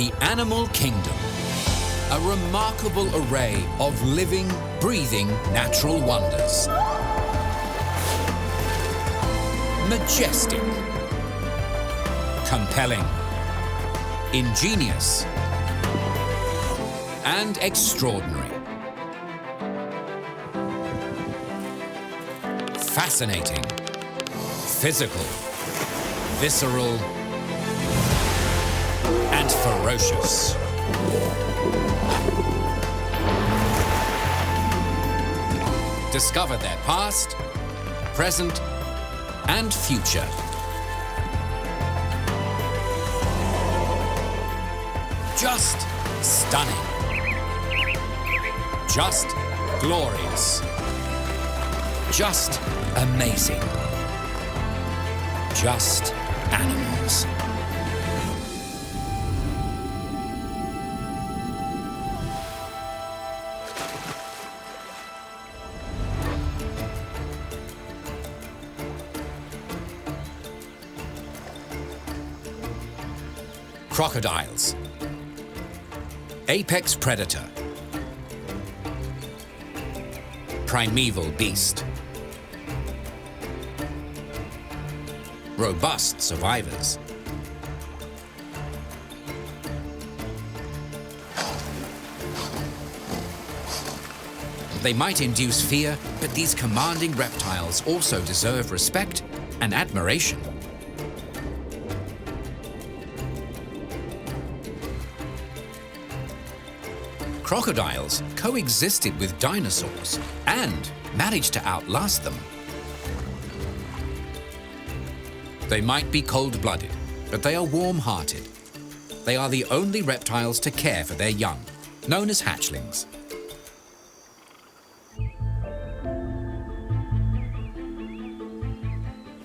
The animal kingdom. A remarkable array of living, breathing natural wonders. Majestic. Compelling. Ingenious. And extraordinary. Fascinating. Physical. Visceral. And ferocious. Discover their past, present, and future. Just stunning. Just glorious. Just amazing. Just animals. Crocodiles. Apex predator. Primeval beast. Robust survivors. They might induce fear, but these commanding reptiles also deserve respect and admiration. Crocodiles coexisted with dinosaurs and managed to outlast them. They might be cold-blooded, but they are warm-hearted. They are the only reptiles to care for their young, known as hatchlings.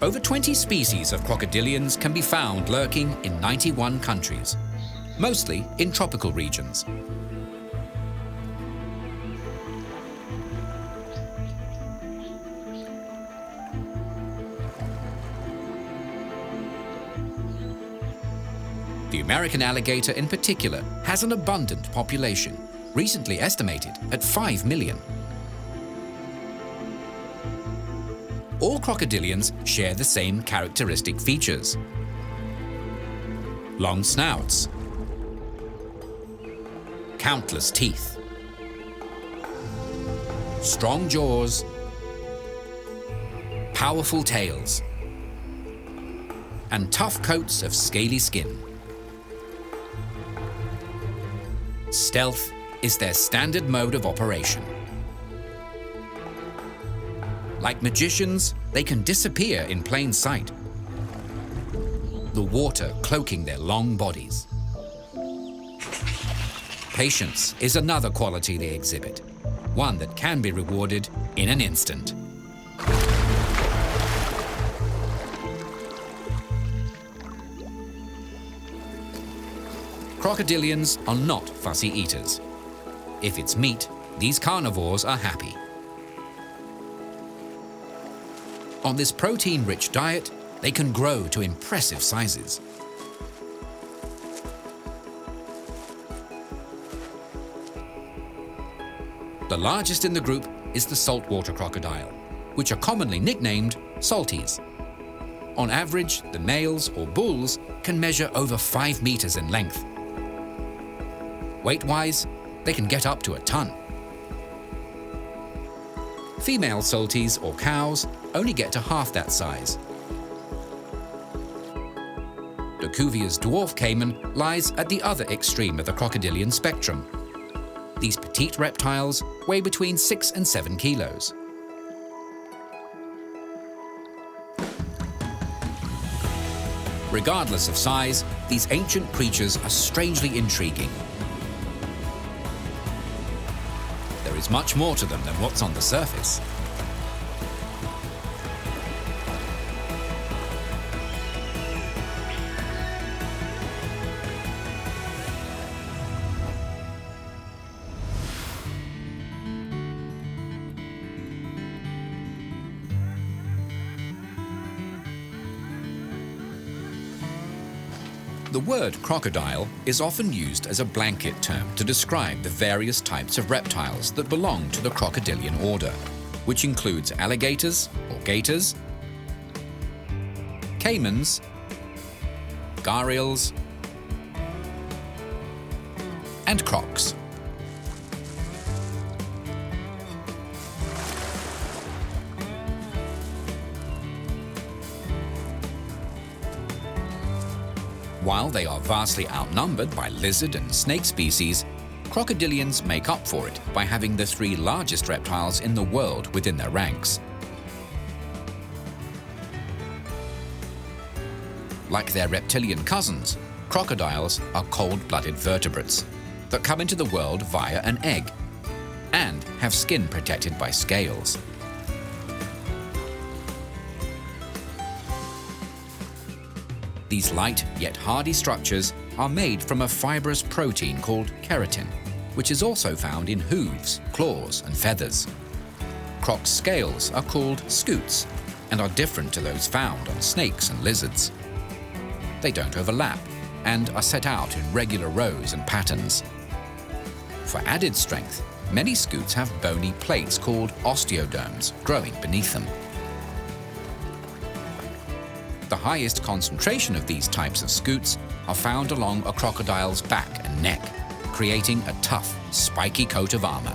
Over 20 species of crocodilians can be found lurking in 91 countries, mostly in tropical regions. The American alligator in particular has an abundant population, recently estimated at 5 million. All crocodilians share the same characteristic features. Long snouts, countless teeth, strong jaws, powerful tails, and tough coats of scaly skin. Stealth is their standard mode of operation. Like magicians, they can disappear in plain sight, the water cloaking their long bodies. Patience is another quality they exhibit, one that can be rewarded in an instant. Crocodilians are not fussy eaters. If it's meat, these carnivores are happy. On this protein-rich diet, they can grow to impressive sizes. The largest in the group is the saltwater crocodile, which are commonly nicknamed salties. On average, the males or bulls can measure over 5 meters in length. Weight-wise, they can get up to a ton. Female salties or cows only get to half that size. De Cuvier's dwarf caiman lies at the other extreme of the crocodilian spectrum. These petite reptiles weigh between 6 and 7 kilos. Regardless of size, these ancient creatures are strangely intriguing. There is much more to them than what's on the surface. The word crocodile is often used as a blanket term to describe the various types of reptiles that belong to the crocodilian order, which includes alligators or gators, caimans, gharials, and crocs. While they are vastly outnumbered by lizard and snake species, crocodilians make up for it by having the 3 largest reptiles in the world within their ranks. Like their reptilian cousins, crocodiles are cold-blooded vertebrates that come into the world via an egg and have skin protected by scales. These light yet hardy structures are made from a fibrous protein called keratin, which is also found in hooves, claws, and feathers. Crocs' scales are called scutes and are different to those found on snakes and lizards. They don't overlap and are set out in regular rows and patterns. For added strength, many scutes have bony plates called osteoderms growing beneath them. The highest concentration of these types of scutes are found along a crocodile's back and neck, creating a tough, spiky coat of armor.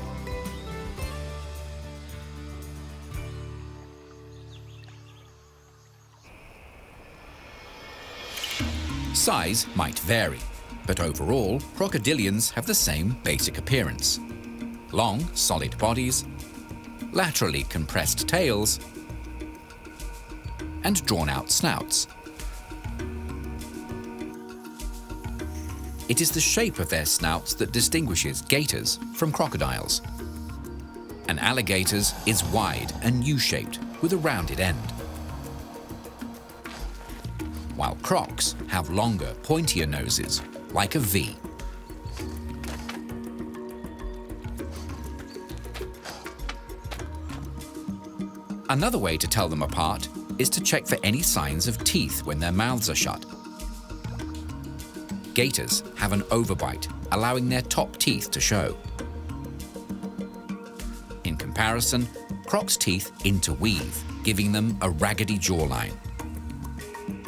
Size might vary, but overall, crocodilians have the same basic appearance. Long, solid bodies, laterally compressed tails, and drawn-out snouts. It is the shape of their snouts that distinguishes gators from crocodiles. An alligator's is wide and U-shaped with a rounded end, while crocs have longer, pointier noses, like a V. Another way to tell them apart is to check for any signs of teeth when their mouths are shut. Gators have an overbite, allowing their top teeth to show. In comparison, crocs' teeth interweave, giving them a raggedy jawline.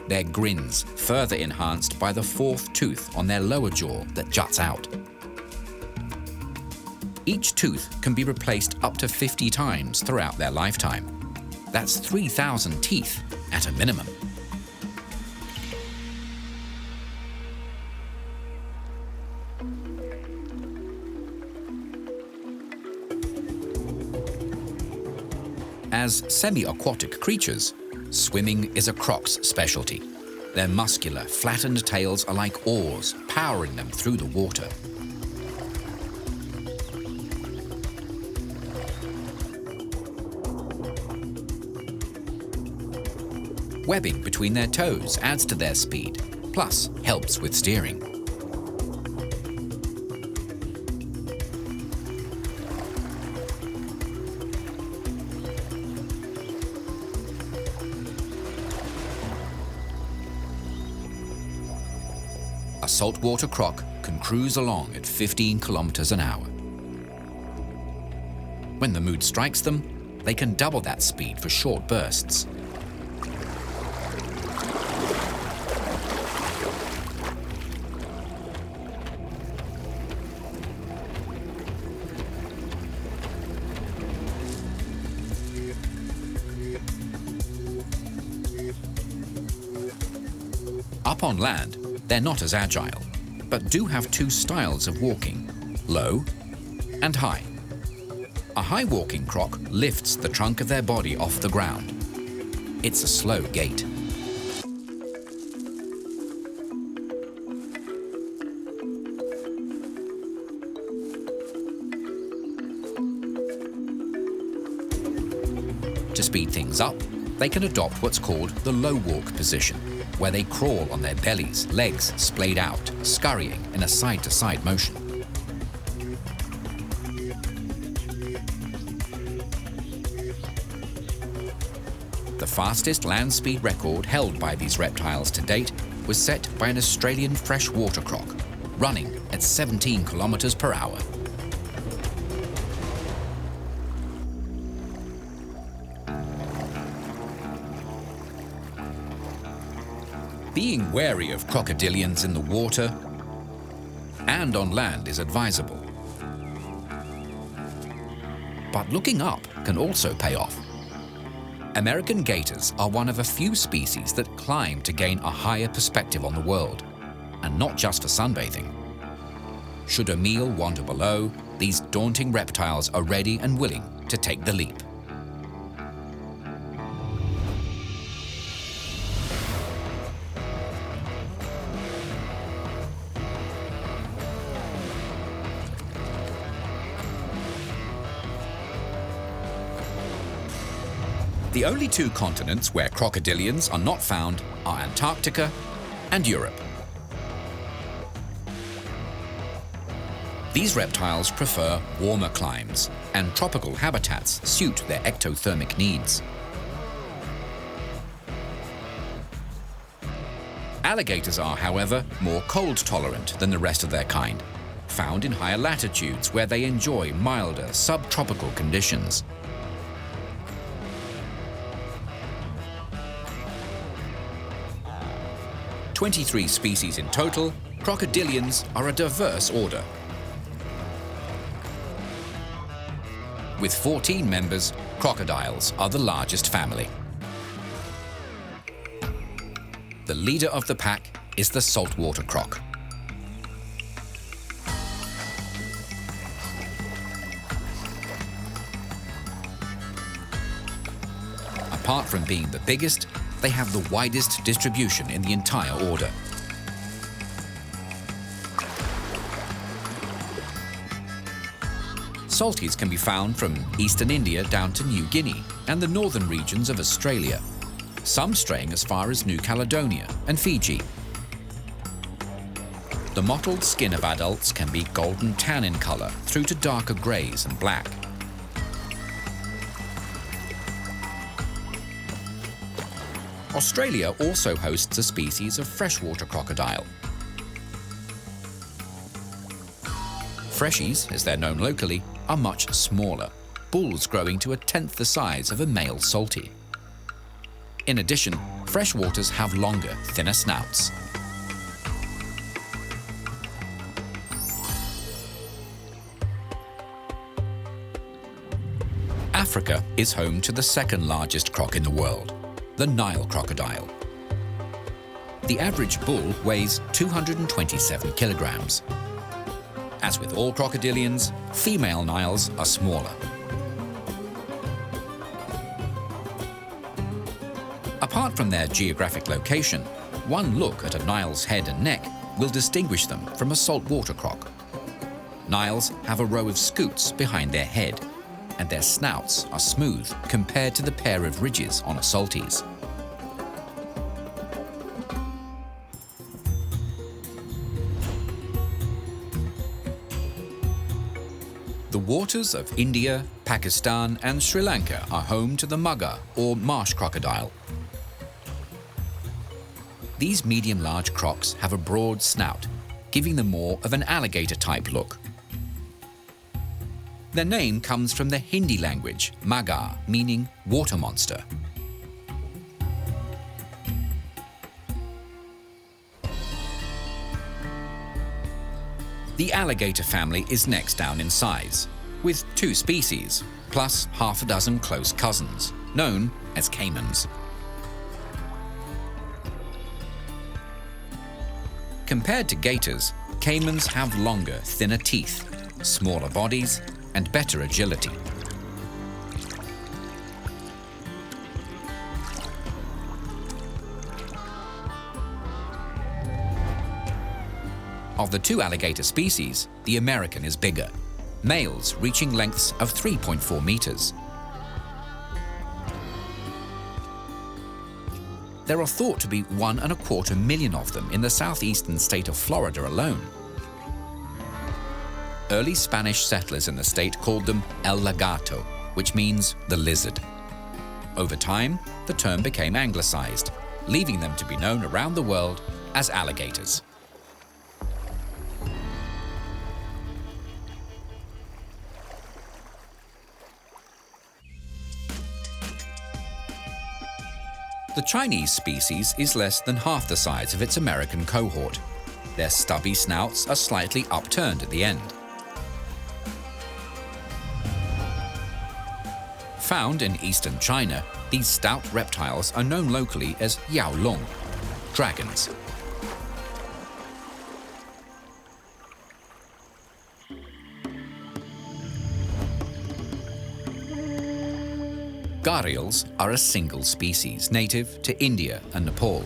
Their grins further enhanced by the 4th tooth on their lower jaw that juts out. Each tooth can be replaced up to 50 times throughout their lifetime. That's 3,000 teeth at a minimum. As semi-aquatic creatures, swimming is a croc's specialty. Their muscular, flattened tails are like oars, powering them through the water. Webbing between their toes adds to their speed, plus helps with steering. A saltwater croc can cruise along at 15 kilometers an hour. When the mood strikes them, they can double that speed for short bursts. Up on land, they're not as agile, but do have 2 styles of walking, low and high. A high walking croc lifts the trunk of their body off the ground. It's a slow gait. To speed things up, they can adopt what's called the low walk position, where they crawl on their bellies, legs splayed out, scurrying in a side-to-side motion. The fastest land speed record held by these reptiles to date was set by an Australian freshwater croc, running at 17 kilometers per hour. Being wary of crocodilians in the water and on land is advisable. But looking up can also pay off. American gators are one of a few species that climb to gain a higher perspective on the world, and not just for sunbathing. Should a meal wander below, these daunting reptiles are ready and willing to take the leap. The only two continents where crocodilians are not found are Antarctica and Europe. These reptiles prefer warmer climes, and tropical habitats suit their ectothermic needs. Alligators are, however, more cold-tolerant than the rest of their kind, found in higher latitudes where they enjoy milder subtropical conditions. "23 species in total, crocodilians are a diverse order. With 14 members, crocodiles are the largest family. The leader of the pack is the saltwater croc. Apart from being the biggest, they have the widest distribution in the entire order. Salties can be found from eastern India down to New Guinea and the northern regions of Australia, some straying as far as New Caledonia and Fiji. The mottled skin of adults can be golden tan in color through to darker grays and black. Australia also hosts a species of freshwater crocodile. Freshies, as they're known locally, are much smaller, bulls growing to 1/10 the size of a male salty. In addition, freshwaters have longer, thinner snouts. Africa is home to the second largest croc in the world, the Nile crocodile. The average bull weighs 227 kilograms. As with all crocodilians, female Niles are smaller. Apart from their geographic location, one look at a Nile's head and neck will distinguish them from a saltwater croc. Niles have a row of scoots behind their head, and their snouts are smooth compared to the pair of ridges on a saltie's. The waters of India, Pakistan, and Sri Lanka are home to the mugger, or marsh crocodile. These medium-large crocs have a broad snout, giving them more of an alligator-type look. Their name comes from the Hindi language, magar, meaning water monster. The alligator family is next down in size, with 2 species, plus half a dozen close cousins, known as caimans. Compared to gators, caimans have longer, thinner teeth, smaller bodies, and better agility. Of the 2 alligator species, the American is bigger, males reaching lengths of 3.4 meters. There are thought to be 1.25 million of them in the southeastern state of Florida alone. Early Spanish settlers in the state called them el lagarto, which means the lizard. Over time, the term became anglicized, leaving them to be known around the world as alligators. The Chinese species is less than half the size of its American cohort. Their stubby snouts are slightly upturned at the end. Found in eastern China, these stout reptiles are known locally as yaolong, dragons. Gharials are a single species, native to India and Nepal.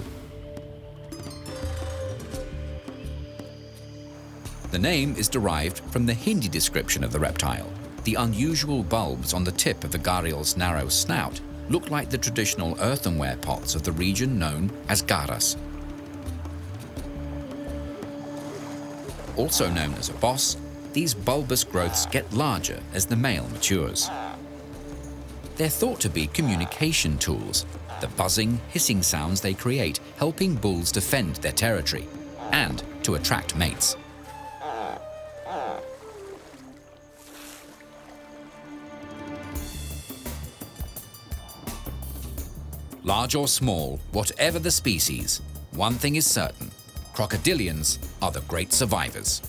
The name is derived from the Hindi description of the reptile. The unusual bulbs on the tip of the gharial's narrow snout look like the traditional earthenware pots of the region known as garas. Also known as a boss, these bulbous growths get larger as the male matures. They're thought to be communication tools, the buzzing, hissing sounds they create helping bulls defend their territory and to attract mates. Large or small, whatever the species, one thing is certain: crocodilians are the great survivors.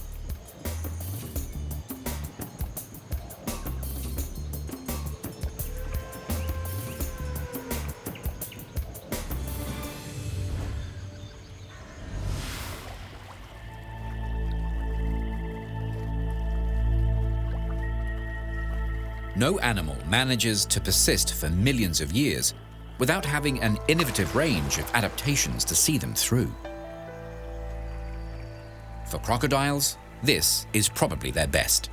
No animal manages to persist for millions of years without having an innovative range of adaptations to see them through. For crocodiles, this is probably their best.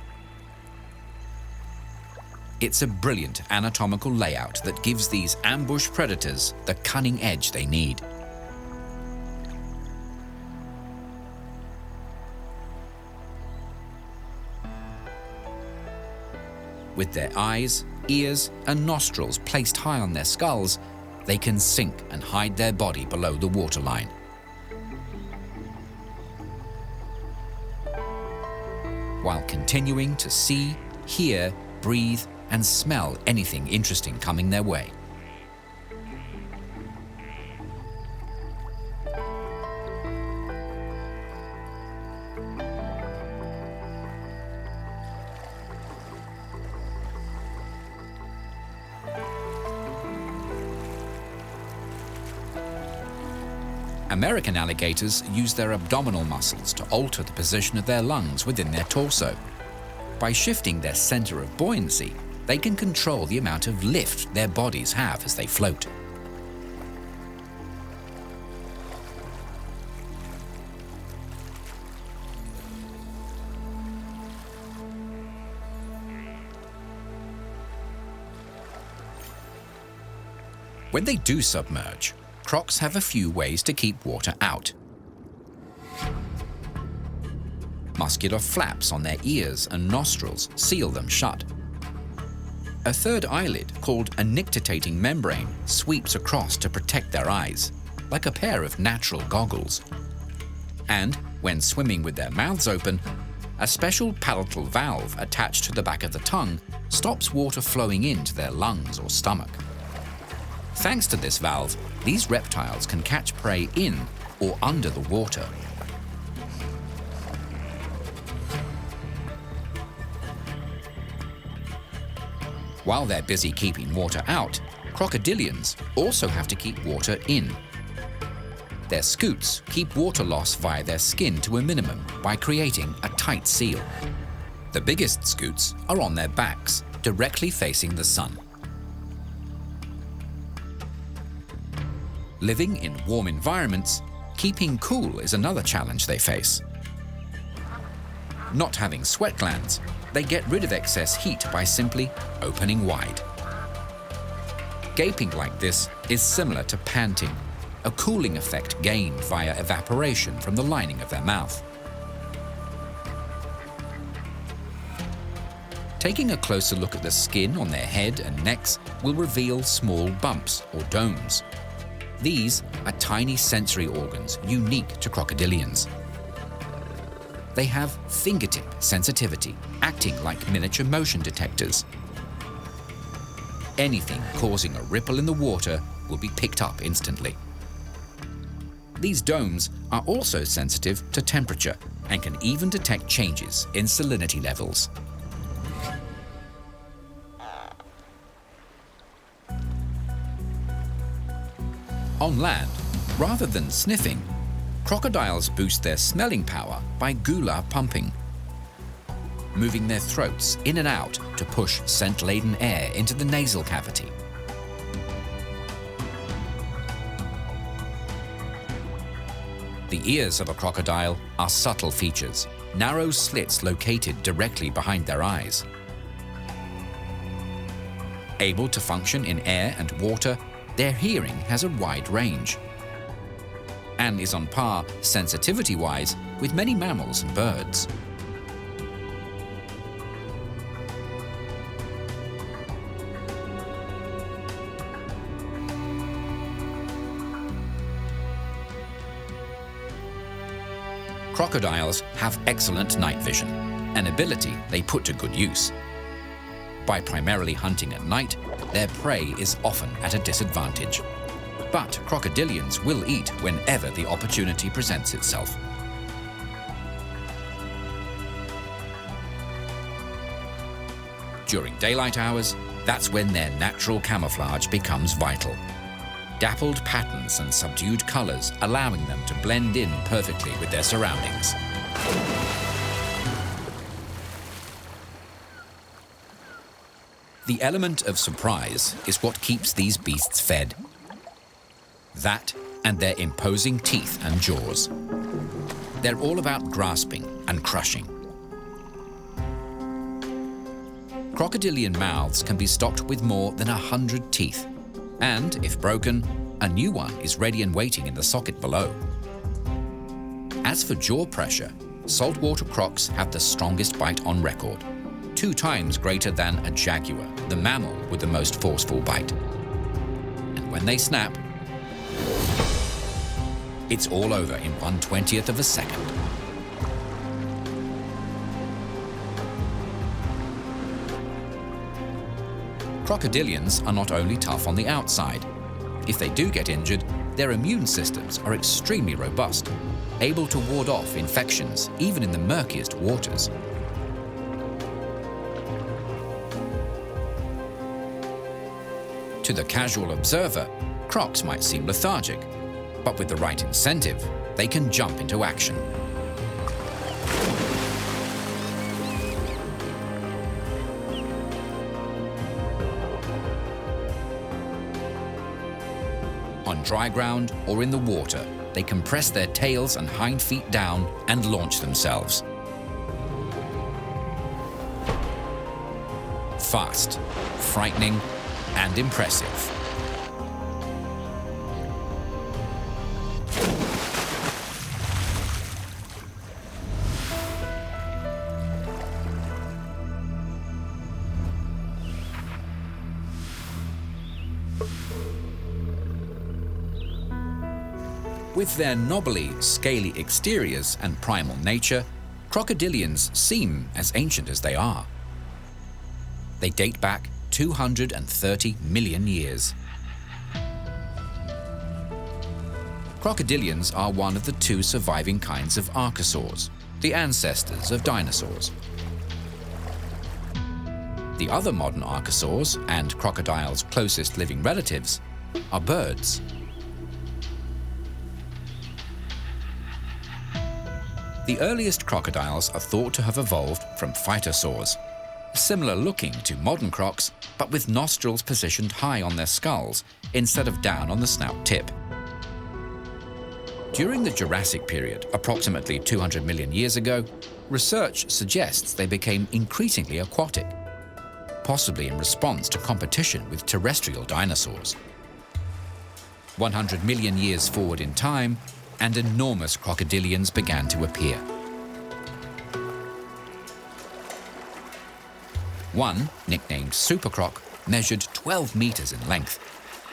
It's a brilliant anatomical layout that gives these ambush predators the cunning edge they need. With their eyes, ears, and nostrils placed high on their skulls, they can sink and hide their body below the waterline. While continuing to see, hear, breathe, and smell anything interesting coming their way. American alligators use their abdominal muscles to alter the position of their lungs within their torso. By shifting their center of buoyancy, they can control the amount of lift their bodies have as they float. When they do submerge, crocs have a few ways to keep water out. Muscular flaps on their ears and nostrils seal them shut. A third eyelid, called a nictitating membrane, sweeps across to protect their eyes, like a pair of natural goggles. And, when swimming with their mouths open, a special palatal valve attached to the back of the tongue stops water flowing into their lungs or stomach. Thanks to this valve, these reptiles can catch prey in or under the water. While they're busy keeping water out, crocodilians also have to keep water in. Their scutes keep water loss via their skin to a minimum by creating a tight seal. The biggest scutes are on their backs, directly facing the sun. Living in warm environments, keeping cool is another challenge they face. Not having sweat glands, they get rid of excess heat by simply opening wide. Gaping like this is similar to panting, a cooling effect gained via evaporation from the lining of their mouth. Taking a closer look at the skin on their head and necks will reveal small bumps or domes. These are tiny sensory organs unique to crocodilians. They have fingertip sensitivity, acting like miniature motion detectors. Anything causing a ripple in the water will be picked up instantly. These domes are also sensitive to temperature and can even detect changes in salinity levels. On land, rather than sniffing, crocodiles boost their smelling power by gular pumping, moving their throats in and out to push scent-laden air into the nasal cavity. The ears of a crocodile are subtle features, narrow slits located directly behind their eyes. Able to function in air and water, their hearing has a wide range and is on par, sensitivity-wise, with many mammals and birds. Crocodiles have excellent night vision, an ability they put to good use. By primarily hunting at night, their prey is often at a disadvantage. But crocodilians will eat whenever the opportunity presents itself. During daylight hours, that's when their natural camouflage becomes vital. Dappled patterns and subdued colors allowing them to blend in perfectly with their surroundings. The element of surprise is what keeps these beasts fed. That and their imposing teeth and jaws. They're all about grasping and crushing. Crocodilian mouths can be stopped with more than 100 teeth, and if broken, a new one is ready and waiting in the socket below. As for jaw pressure, saltwater crocs have the strongest bite on record, 2 times greater than a jaguar, the mammal with the most forceful bite. And when they snap, it's all over in 1/20th of a second. Crocodilians are not only tough on the outside. If they do get injured, their immune systems are extremely robust, able to ward off infections even in the murkiest waters. To the casual observer, crocs might seem lethargic, but with the right incentive, they can jump into action. On dry ground or in the water, they can press their tails and hind feet down and launch themselves. Fast, frightening, and impressive. With their knobbly, scaly exteriors and primal nature, crocodilians seem as ancient as they are. They date back 230 million years. Crocodilians are one of the 2 surviving kinds of archosaurs, the ancestors of dinosaurs. The other modern archosaurs, and crocodiles' closest living relatives, are birds. The earliest crocodiles are thought to have evolved from phytosaurs, similar looking to modern crocs, but with nostrils positioned high on their skulls instead of down on the snout tip. During the Jurassic period, approximately 200 million years ago, research suggests they became increasingly aquatic, possibly in response to competition with terrestrial dinosaurs. 100 million years forward in time, and enormous crocodilians began to appear. One, nicknamed Super Croc, measured 12 meters in length.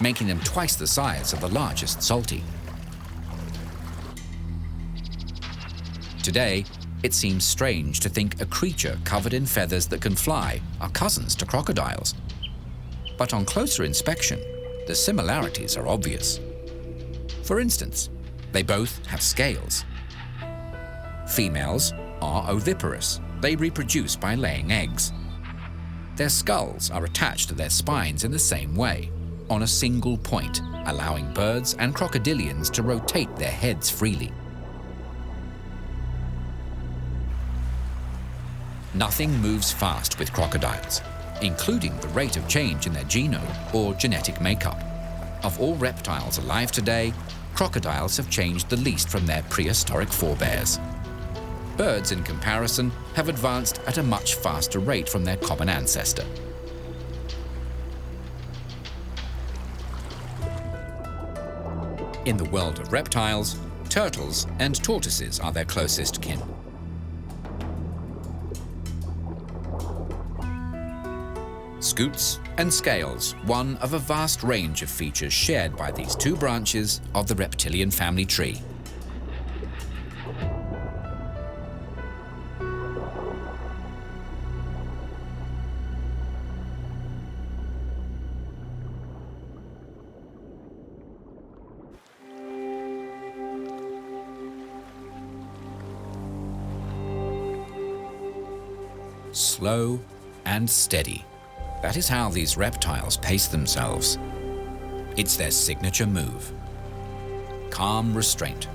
making them twice the size of the largest salty. Today, it seems strange to think a creature covered in feathers that can fly are cousins to crocodiles. But on closer inspection, the similarities are obvious. For instance, they both have scales. Females are oviparous. They reproduce by laying eggs. Their skulls are attached to their spines in the same way, on a single point, allowing birds and crocodilians to rotate their heads freely. Nothing moves fast with crocodiles, including the rate of change in their genome or genetic makeup. Of all reptiles alive today, crocodiles have changed the least from their prehistoric forebears. Birds, in comparison, have advanced at a much faster rate from their common ancestor. In the world of reptiles, turtles and tortoises are their closest kin. Scutes and scales, one of a vast range of features shared by these two branches of the reptilian family tree. Slow and steady. That is how these reptiles pace themselves. It's their signature move. Calm restraint,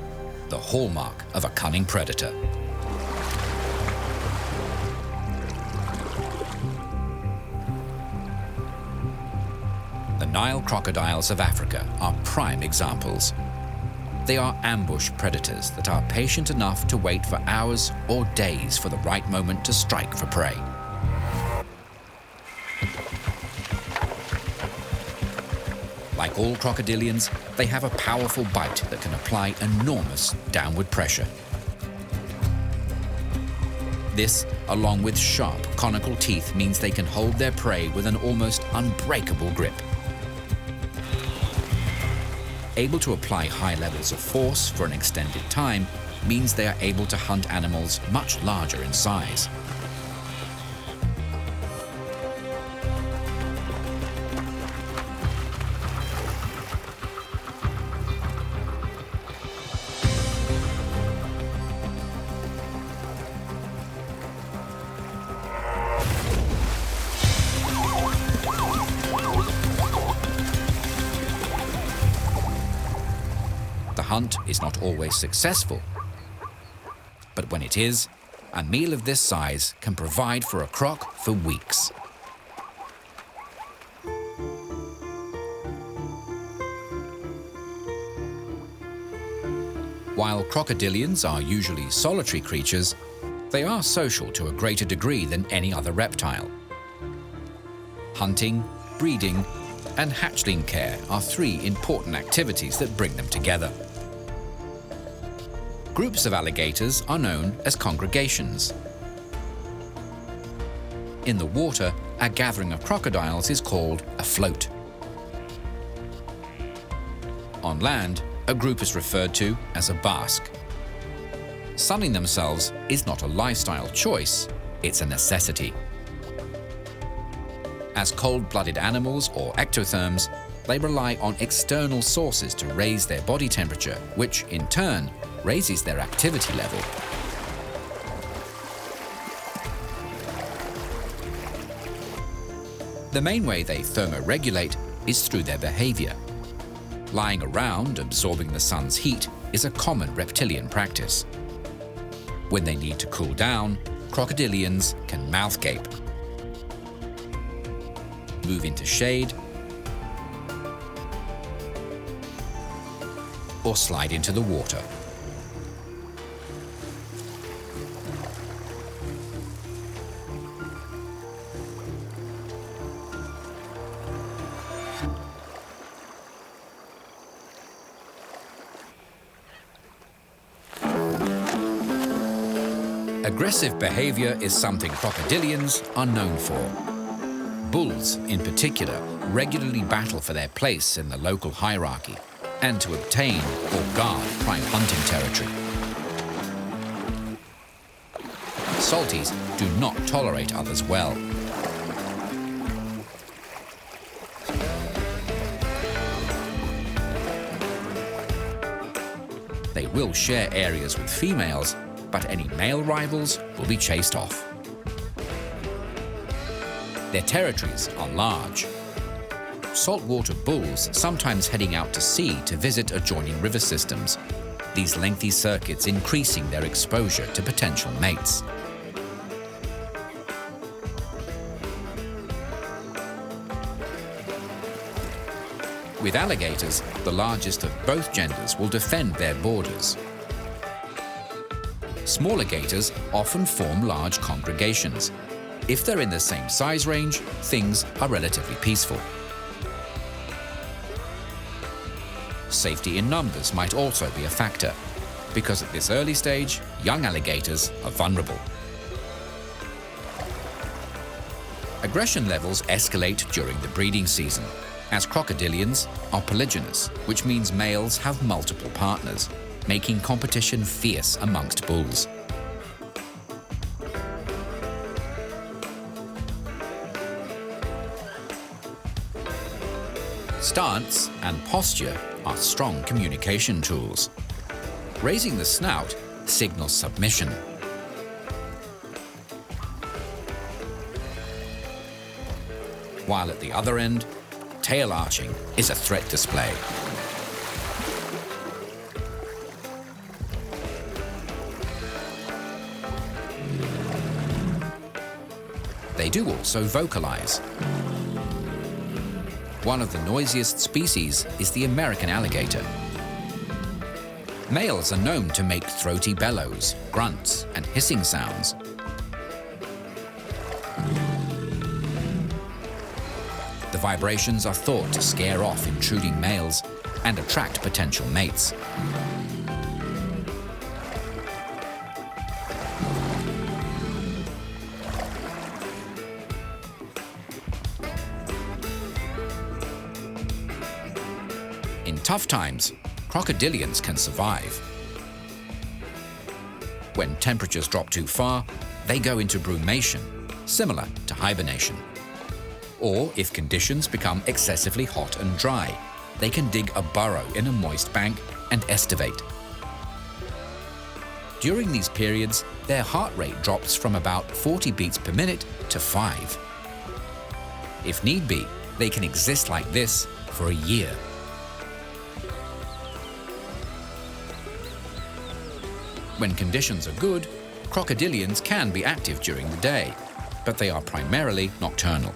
the hallmark of a cunning predator. The Nile crocodiles of Africa are prime examples. They are ambush predators that are patient enough to wait for hours or days for the right moment to strike for prey. Like all crocodilians, they have a powerful bite that can apply enormous downward pressure. This, along with sharp, conical teeth, means they can hold their prey with an almost unbreakable grip. Able to apply high levels of force for an extended time means they are able to hunt animals much larger in size. The hunt is not always successful, but when it is, a meal of this size can provide for a croc for weeks. While crocodilians are usually solitary creatures, they are social to a greater degree than any other reptile. Hunting, breeding, and hatchling care are three important activities that bring them together. Groups of alligators are known as congregations. In the water, a gathering of crocodiles is called a float. On land, a group is referred to as a basque. Sunning themselves is not a lifestyle choice, it's a necessity. As cold-blooded animals or ectotherms, they rely on external sources to raise their body temperature, which in turn raises their activity level. The main way they thermoregulate is through their behavior. Lying around, absorbing the sun's heat, is a common reptilian practice. When they need to cool down, crocodilians can mouth-gape, move into shade, or slide into the water. Aggressive behavior is something crocodilians are known for. Bulls, in particular, regularly battle for their place in the local hierarchy and to obtain or guard prime hunting territory. Salties do not tolerate others well. They will share areas with females, but any male rivals will be chased off. Their territories are large. Saltwater bulls sometimes heading out to sea to visit adjoining river systems, these lengthy circuits increasing their exposure to potential mates. With alligators, the largest of both genders will defend their borders. Smaller gators often form large congregations. If they're in the same size range, things are relatively peaceful. Safety in numbers might also be a factor, because at this early stage, young alligators are vulnerable. Aggression levels escalate during the breeding season, as crocodilians are polygynous, which means males have multiple partners, making competition fierce amongst bulls. Stance and posture are strong communication tools. Raising the snout signals submission. While at the other end, tail arching is a threat display. They do also vocalize. One of the noisiest species is the American alligator. Males are known to make throaty bellows, grunts, and hissing sounds. The vibrations are thought to scare off intruding males and attract potential mates. In tough times, crocodilians can survive. When temperatures drop too far, they go into brumation, similar to hibernation. Or if conditions become excessively hot and dry, they can dig a burrow in a moist bank and estivate. During these periods, their heart rate drops from about 40 beats per minute to 5. If need be, they can exist like this for a year. When conditions are good, crocodilians can be active during the day, but they are primarily nocturnal.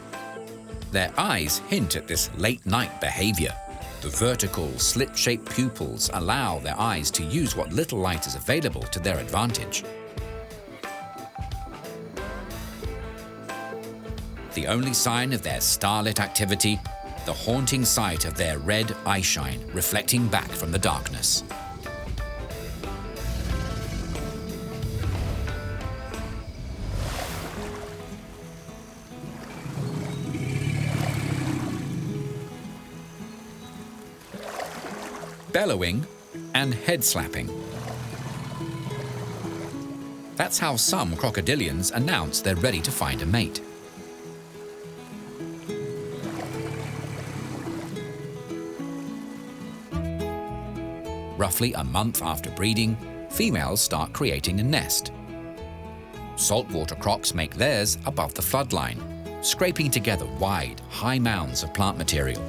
Their eyes hint at this late-night behavior. The vertical, slit-shaped pupils allow their eyes to use what little light is available to their advantage. The only sign of their starlit activity, the haunting sight of their red eyeshine reflecting back from the darkness. Bellowing and head slapping. That's how some crocodilians announce they're ready to find a mate. Roughly a month after breeding, females start creating a nest. Saltwater crocs make theirs above the floodline, scraping together wide, high mounds of plant material.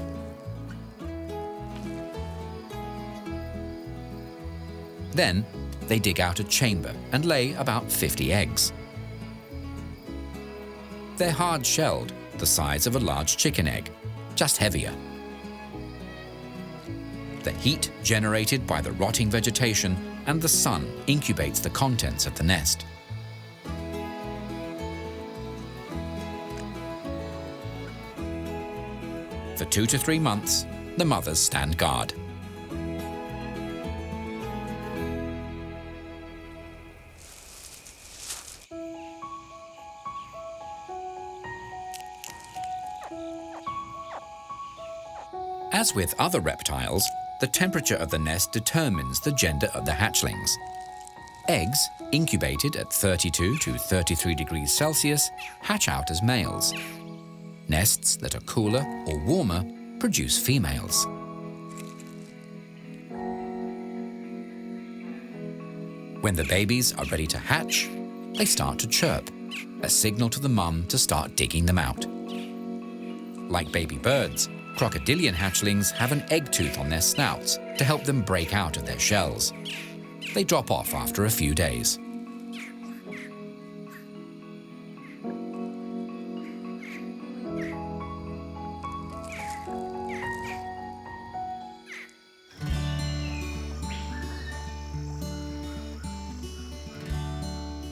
Then, they dig out a chamber and lay about 50 eggs. They're hard-shelled, the size of a large chicken egg, just heavier. The heat generated by the rotting vegetation and the sun incubates the contents of the nest. For 2 to 3 months, the mothers stand guard. As with other reptiles, the temperature of the nest determines the gender of the hatchlings. Eggs, incubated at 32 to 33 degrees Celsius, hatch out as males. Nests that are cooler or warmer produce females. When the babies are ready to hatch, they start to chirp, a signal to the mum to start digging them out. Like baby birds, crocodilian hatchlings have an egg tooth on their snouts to help them break out of their shells. They drop off after a few days.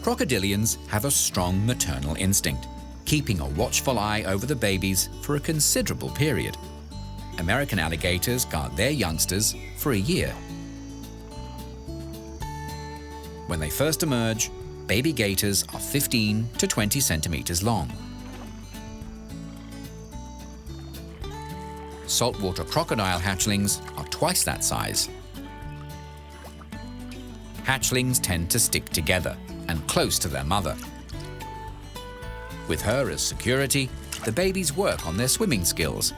Crocodilians have a strong maternal instinct, keeping a watchful eye over the babies for a considerable period. American alligators guard their youngsters for a year. When they first emerge, baby gators are 15 to 20 centimeters long. Saltwater crocodile hatchlings are twice that size. Hatchlings tend to stick together and close to their mother. With her as security, the babies work on their swimming skills.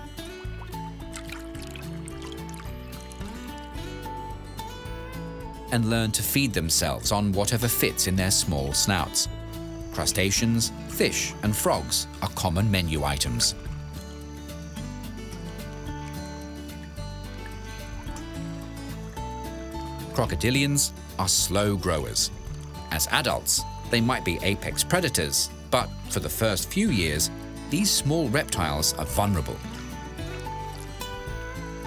And learn to feed themselves on whatever fits in their small snouts. Crustaceans, fish, and frogs are common menu items. Crocodilians are slow growers. As adults, they might be apex predators, but for the first few years, these small reptiles are vulnerable.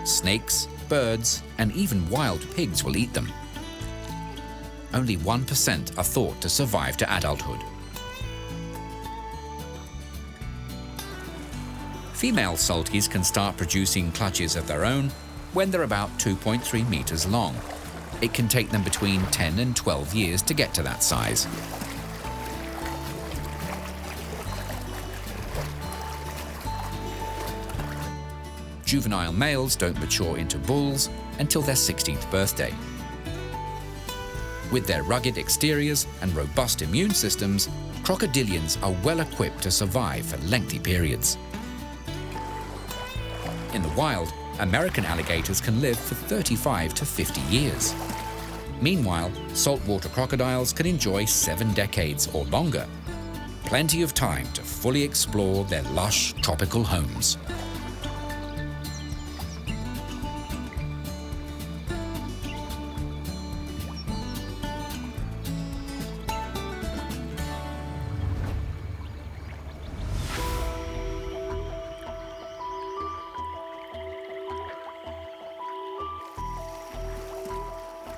Snakes, birds, and even wild pigs will eat them. Only 1% are thought to survive to adulthood. Female salties can start producing clutches of their own when they're about 2.3 meters long. It can take them between 10 and 12 years to get to that size. Juvenile males don't mature into bulls until their 16th birthday. With their rugged exteriors and robust immune systems, crocodilians are well equipped to survive for lengthy periods. In the wild, American alligators can live for 35 to 50 years. Meanwhile, saltwater crocodiles can enjoy 7 decades or longer. Plenty of time to fully explore their lush tropical homes.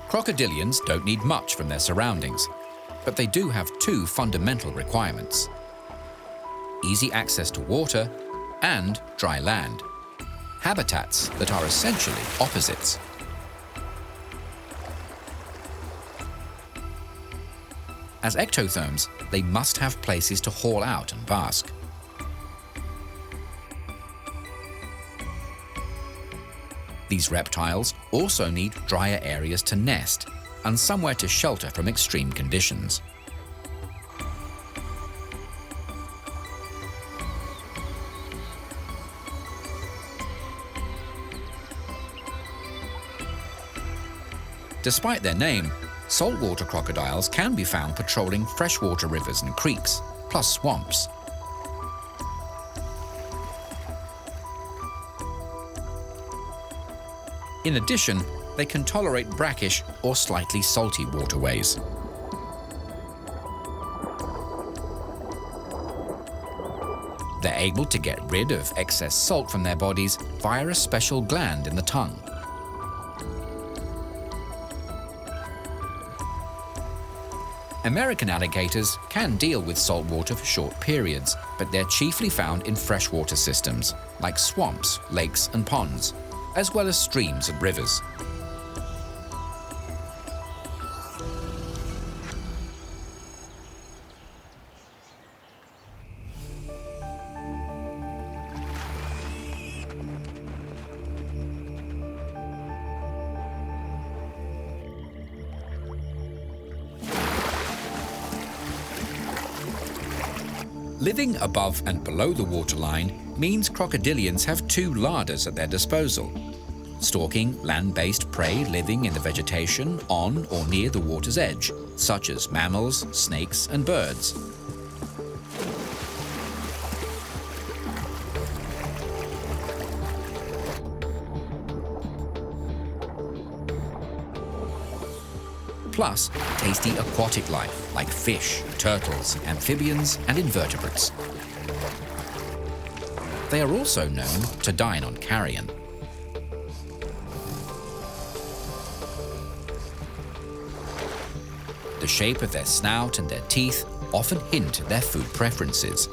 Crocodilians don't need much from their surroundings, but they do have 2 fundamental requirements: easy access to water and dry land, habitats that are essentially opposites. As ectotherms, they must have places to haul out and bask. These reptiles also need drier areas to nest and somewhere to shelter from extreme conditions. Despite their name, saltwater crocodiles can be found patrolling freshwater rivers and creeks, plus swamps. In addition, they can tolerate brackish or slightly salty waterways. They're able to get rid of excess salt from their bodies via a special gland in the tongue. American alligators can deal with salt water for short periods, but they're chiefly found in freshwater systems, like swamps, lakes, and ponds, as well as streams and rivers. Living above and below the waterline means crocodilians have two larders at their disposal, stalking land-based prey living in the vegetation on or near the water's edge, such as mammals, snakes, and birds. Plus, tasty aquatic life like fish, turtles, amphibians, and invertebrates. They are also known to dine on carrion. The shape of their snout and their teeth often hint at their food preferences.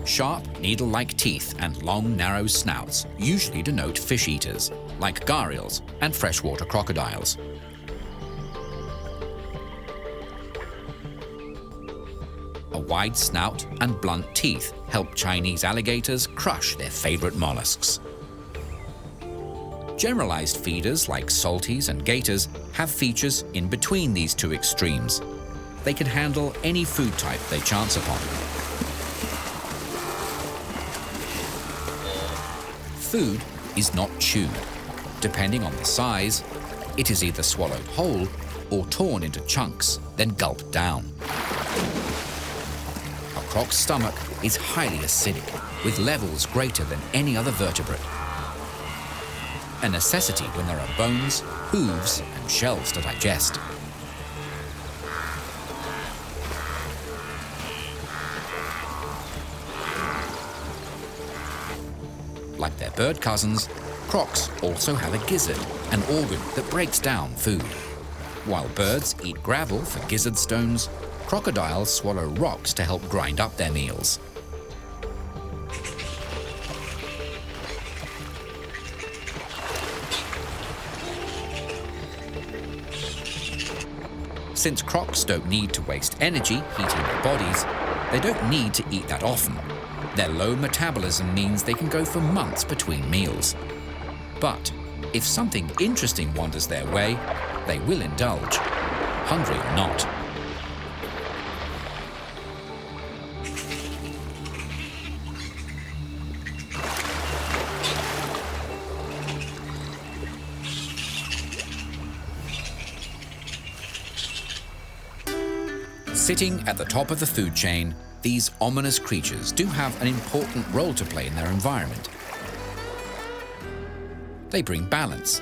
Sharp, needle-like teeth and long, narrow snouts usually denote fish eaters, like gharials and freshwater crocodiles. A wide snout and blunt teeth help Chinese alligators crush their favorite mollusks. Generalized feeders like salties and gators have features in between these two extremes. They can handle any food type they chance upon. Food is not chewed. Depending on the size, it is either swallowed whole or torn into chunks, then gulped down. A croc's stomach is highly acidic, with levels greater than any other vertebrate. A necessity when there are bones, hooves, and shells to digest. Like their bird cousins, crocs also have a gizzard, an organ that breaks down food. While birds eat gravel for gizzard stones, crocodiles swallow rocks to help grind up their meals. Since crocs don't need to waste energy heating their bodies, they don't need to eat that often. Their low metabolism means they can go for months between meals. But if something interesting wanders their way, they will indulge, hungry or not. Sitting at the top of the food chain, these ominous creatures do have an important role to play in their environment. They bring balance.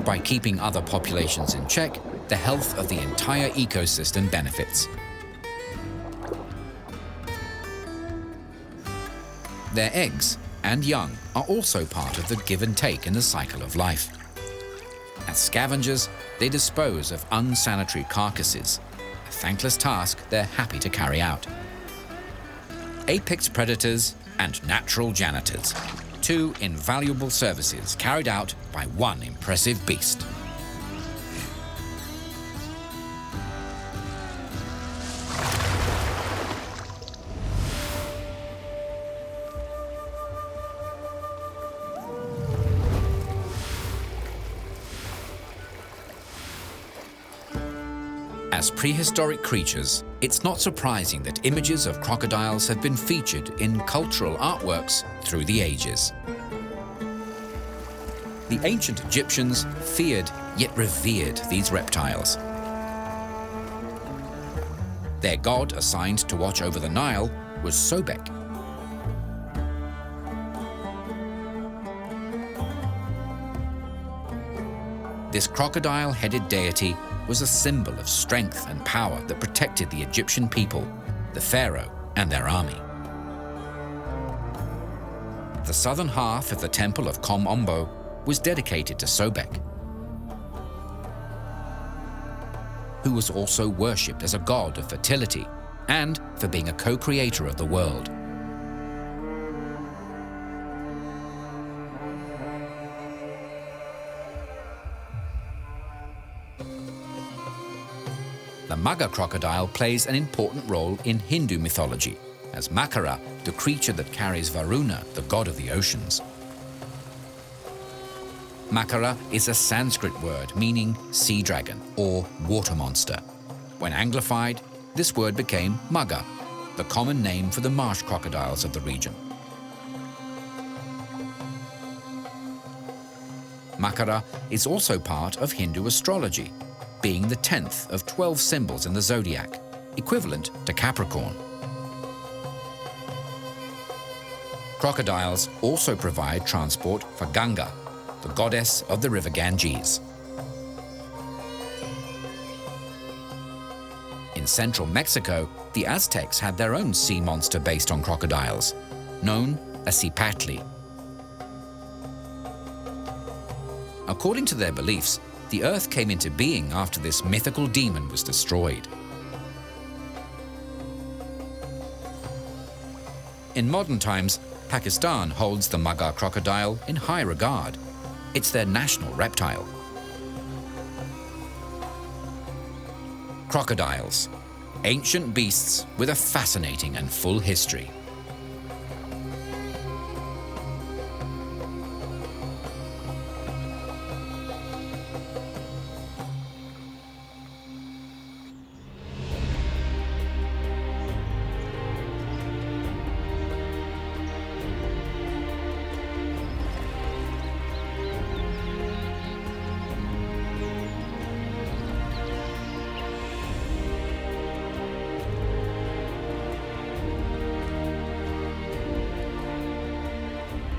By keeping other populations in check, the health of the entire ecosystem benefits. Their eggs and young are also part of the give and take in the cycle of life. As scavengers, they dispose of unsanitary carcasses, a thankless task they're happy to carry out. Apex predators and natural janitors, two invaluable services carried out by one impressive beast. As prehistoric creatures, it's not surprising that images of crocodiles have been featured in cultural artworks through the ages. The ancient Egyptians feared yet revered these reptiles. Their god assigned to watch over the Nile was Sobek. This crocodile-headed deity was a symbol of strength and power that protected the Egyptian people, the pharaoh, and their army. The southern half of the temple of Kom Ombo was dedicated to Sobek, who was also worshipped as a god of fertility and for being a co-creator of the world. The Maga crocodile plays an important role in Hindu mythology, as Makara, the creature that carries Varuna, the god of the oceans. Makara is a Sanskrit word meaning sea dragon or water monster. When anglified, this word became mugger, the common name for the marsh crocodiles of the region. Makara is also part of Hindu astrology, being the 10th of 12 symbols in the zodiac, equivalent to Capricorn. Crocodiles also provide transport for Ganga, the goddess of the river Ganges. In central Mexico, the Aztecs had their own sea monster based on crocodiles, known as cipatli. According to their beliefs, the earth came into being after this mythical demon was destroyed. In modern times, Pakistan holds the mugger crocodile in high regard. It's their national reptile. Crocodiles, ancient beasts with a fascinating and full history.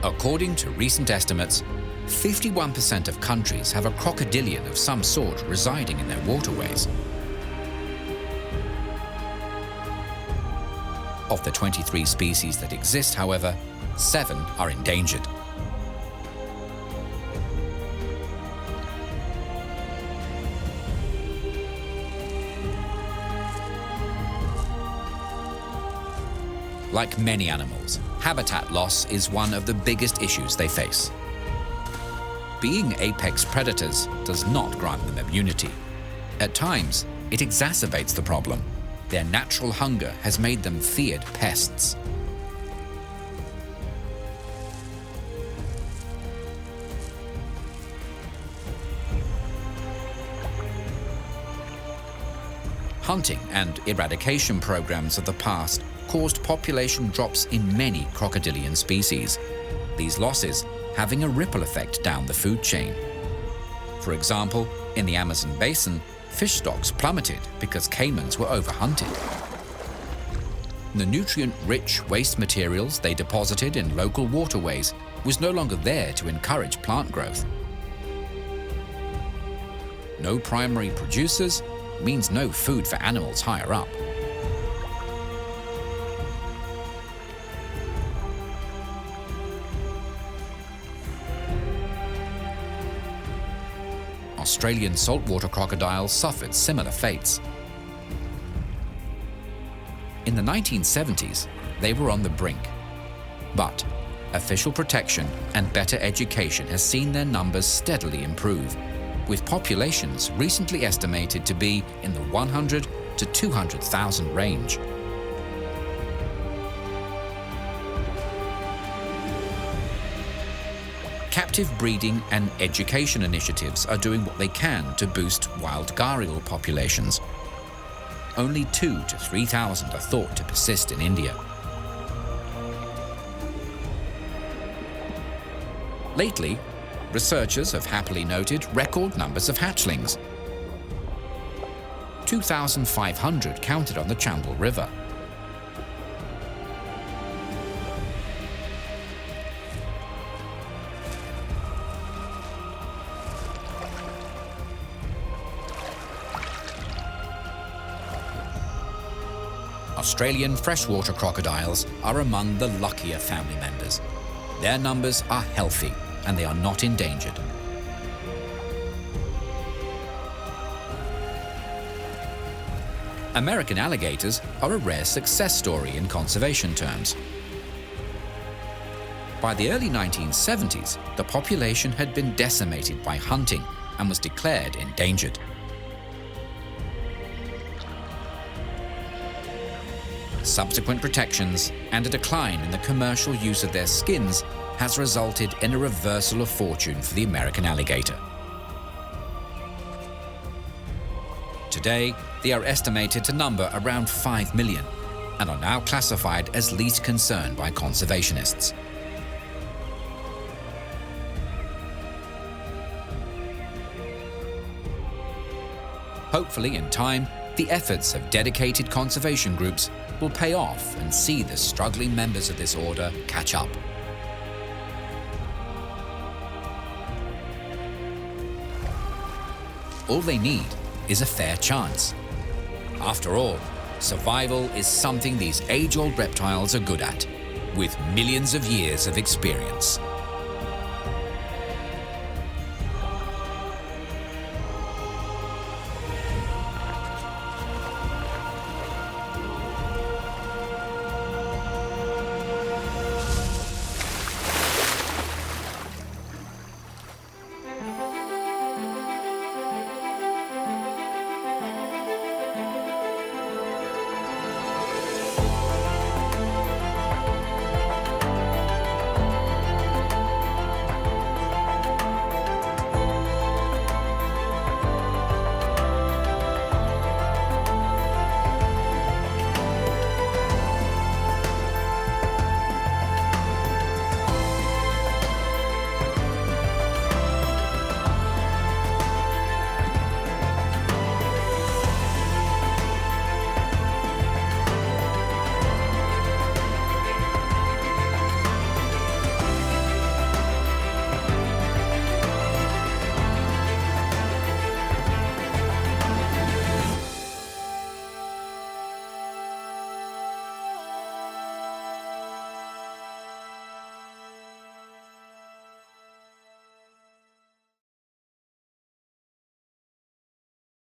According to recent estimates, 51% of countries have a crocodilian of some sort residing in their waterways. Of the 23 species that exist, however, 7 are endangered. Like many animals, habitat loss is one of the biggest issues they face. Being apex predators does not grant them immunity. At times, it exacerbates the problem. Their natural hunger has made them feared pests. Hunting and eradication programs of the past caused population drops in many crocodilian species, these losses having a ripple effect down the food chain. For example, in the Amazon basin, fish stocks plummeted because caimans were overhunted. The nutrient-rich waste materials they deposited in local waterways was no longer there to encourage plant growth. No primary producers means no food for animals higher up. Australian saltwater crocodiles suffered similar fates. In the 1970s, they were on the brink. But official protection and better education has seen their numbers steadily improve, with populations recently estimated to be in the 100 to 200,000 range. Captive breeding and education initiatives are doing what they can to boost wild gharial populations. Only 2,000 to 3,000 are thought to persist in India. Lately, researchers have happily noted record numbers of hatchlings. 2,500 counted on the Chambal River. Australian freshwater crocodiles are among the luckier family members. Their numbers are healthy and they are not endangered. American alligators are a rare success story in conservation terms. By the early 1970s, the population had been decimated by hunting and was declared endangered. Subsequent protections and a decline in the commercial use of their skins has resulted in a reversal of fortune for the American alligator. Today, they are estimated to number around 5 million and are now classified as least concern by conservationists. Hopefully, in time, the efforts of dedicated conservation groups will pay off and see the struggling members of this order catch up. All they need is a fair chance. After all, survival is something these age-old reptiles are good at, with millions of years of experience.